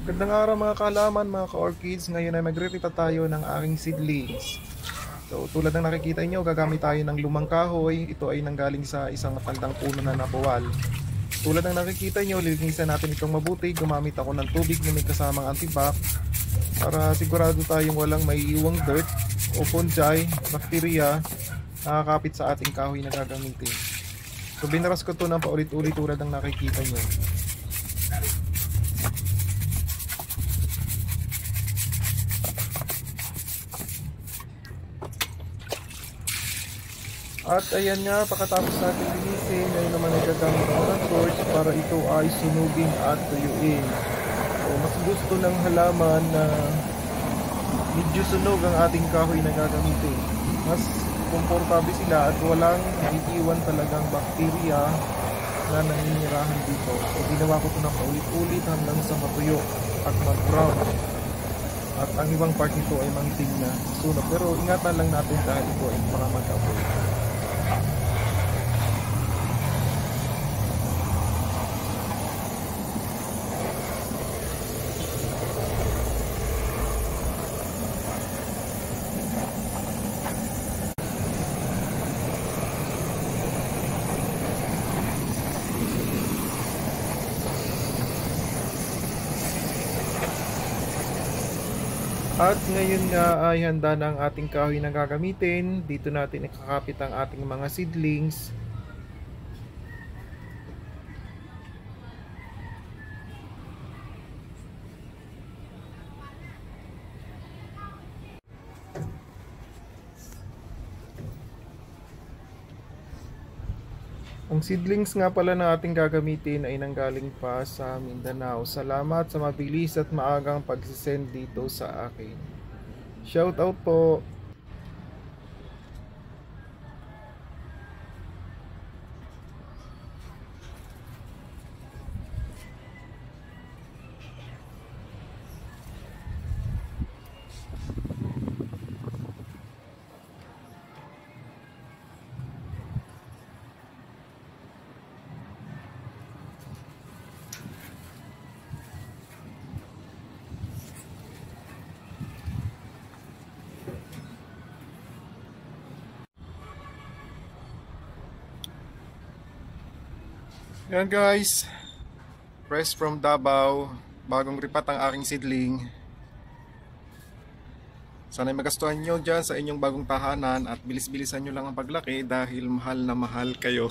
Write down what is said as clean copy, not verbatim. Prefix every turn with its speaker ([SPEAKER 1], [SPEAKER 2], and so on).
[SPEAKER 1] Gandang araw mga kaalaman, mga ka-orchids. Ngayon ay magre-rita tayo ng aking seedlings. So tulad ng nakikita nyo, gagamit tayo ng lumang kahoy. Ito ay nanggaling sa isang matandang puno na nabuwal. Tulad ng nakikita nyo, lilinisan natin itong mabuti. Gumamit ako ng tubig na may kasamang antibac para sigurado tayong walang maiiwang dirt o fungi, bacteria nakakapit sa ating kahoy na gagamitin. So binaras ko ito ng paulit-ulit tulad ng nakikita nyo. At ayan nga, pagkatapos natin linisin, ngayon naman ay gagamit ako ng torch para ito ay sunugin at tuyuin. So mas gusto ng halaman na medyo sunog ang ating kahoy na gagamitin. Mas komportable sila at walang iiwan talagang bakterya na naninirahan dito. So ginawa ko ito na paulit-ulit hanggang sa matuyo at mag-brown. At ang ibang part nito ay mangitim na sunog. Pero ingatan lang natin dahil ito ay mga mag-apoy. At ngayon nga ay handa na ang ating kahoy na gagamitin. Dito natin ikakapit ang ating mga seedlings. Ang seedlings nga pala na ating gagamitin ay nanggaling pa sa Mindanao. Salamat sa mabilis at maagang pagsisend dito sa akin. Shout out po! Yan guys, fresh from Davao, bagong ripat ang aking seedling. Sana'y magastuhan nyo dyan sa inyong bagong tahanan at bilis-bilisan nyo lang ang paglaki dahil mahal na mahal kayo.